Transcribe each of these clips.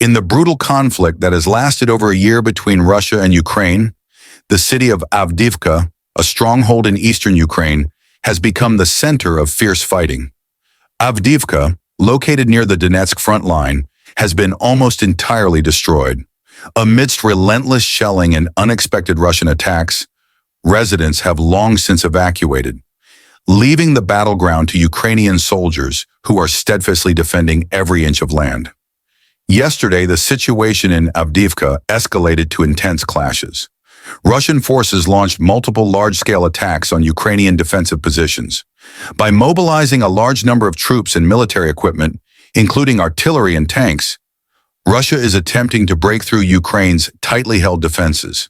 In the brutal conflict that has lasted over a year between Russia and Ukraine, the city of Avdiivka, a stronghold in eastern Ukraine, has become the center of fierce fighting. Avdiivka, located near the Donetsk front line, has been almost entirely destroyed. Amidst relentless shelling and unexpected Russian attacks, residents have long since evacuated, leaving the battleground to Ukrainian soldiers who are steadfastly defending every inch of land. Yesterday, the situation in Avdiivka escalated to intense clashes. Russian forces launched multiple large-scale attacks on Ukrainian defensive positions. By mobilizing a large number of troops and military equipment, including artillery and tanks, Russia is attempting to break through Ukraine's tightly held defenses.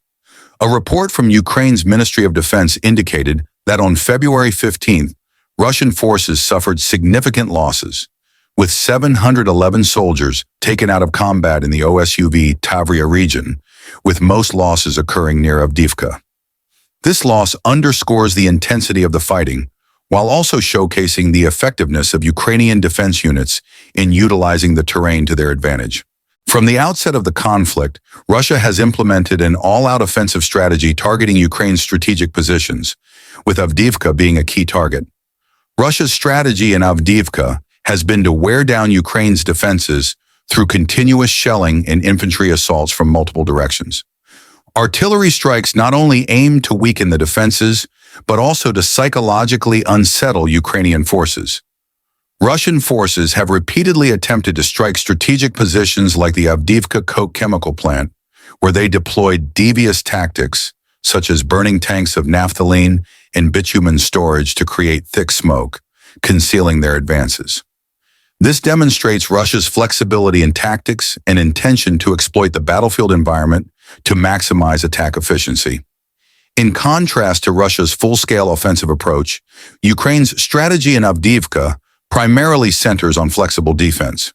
A report from Ukraine's Ministry of Defense indicated that on February 15th, Russian forces suffered significant losses, with 711 soldiers taken out of combat in the OSUV Tavria region, with most losses occurring near Avdiivka. This loss underscores the intensity of the fighting, while also showcasing the effectiveness of Ukrainian defense units in utilizing the terrain to their advantage. From the outset of the conflict, Russia has implemented an all-out offensive strategy targeting Ukraine's strategic positions, with Avdiivka being a key target. Russia's strategy in Avdiivka has been to wear down Ukraine's defenses through continuous shelling and infantry assaults from multiple directions. Artillery strikes not only aim to weaken the defenses, but also to psychologically unsettle Ukrainian forces. Russian forces have repeatedly attempted to strike strategic positions like the Avdiivka coke chemical plant, where they deployed devious tactics, such as burning tanks of naphthalene and bitumen storage to create thick smoke, concealing their advances. This demonstrates Russia's flexibility in tactics and intention to exploit the battlefield environment to maximize attack efficiency. In contrast to Russia's full-scale offensive approach, Ukraine's strategy in Avdiivka primarily centers on flexible defense.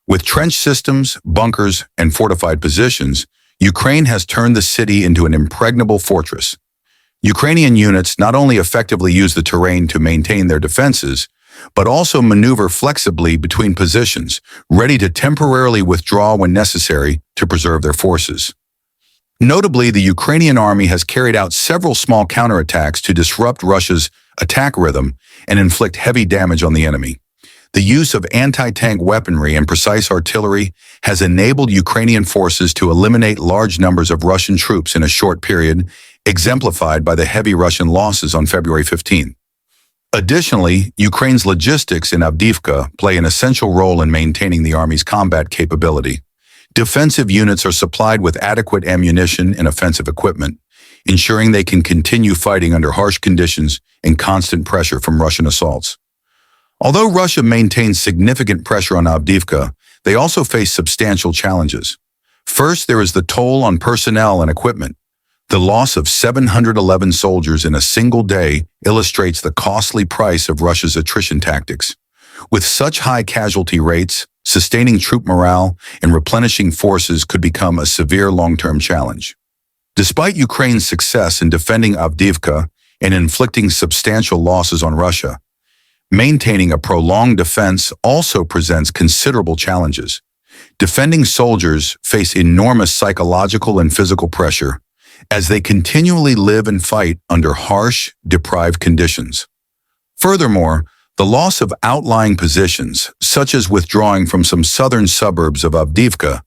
With trench systems, bunkers, and fortified positions, Ukraine has turned the city into an impregnable fortress. Ukrainian units not only effectively use the terrain to maintain their defenses, but also maneuver flexibly between positions, ready to temporarily withdraw when necessary to preserve their forces. Notably, the Ukrainian army has carried out several small counterattacks to disrupt Russia's attack rhythm and inflict heavy damage on the enemy. The use of anti-tank weaponry and precise artillery has enabled Ukrainian forces to eliminate large numbers of Russian troops in a short period, exemplified by the heavy Russian losses on February 15. Additionally, Ukraine's logistics in Avdiivka play an essential role in maintaining the army's combat capability. Defensive units are supplied with adequate ammunition and offensive equipment, ensuring they can continue fighting under harsh conditions and constant pressure from Russian assaults. Although Russia maintains significant pressure on Avdiivka, they also face substantial challenges. First, there is the toll on personnel and equipment. The loss of 711 soldiers in a single day illustrates the costly price of Russia's attrition tactics. With such high casualty rates, sustaining troop morale and replenishing forces could become a severe long-term challenge. Despite Ukraine's success in defending Avdiivka and inflicting substantial losses on Russia, maintaining a prolonged defense also presents considerable challenges. Defending soldiers face enormous psychological and physical pressure as they continually live and fight under harsh, deprived conditions. Furthermore, the loss of outlying positions, such as withdrawing from some southern suburbs of Avdiivka,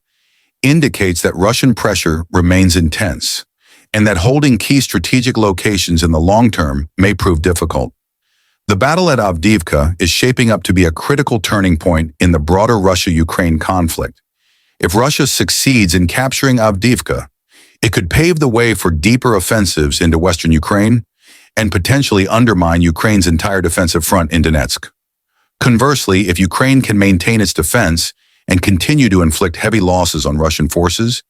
indicates that Russian pressure remains intense, and that holding key strategic locations in the long term may prove difficult. The battle at Avdiivka is shaping up to be a critical turning point in the broader Russia-Ukraine conflict. If Russia succeeds in capturing Avdiivka, it could pave the way for deeper offensives into western Ukraine and potentially undermine Ukraine's entire defensive front in Donetsk. Conversely, if Ukraine can maintain its defense and continue to inflict heavy losses on Russian forces,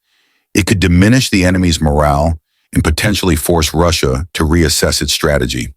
it could diminish the enemy's morale and potentially force Russia to reassess its strategy.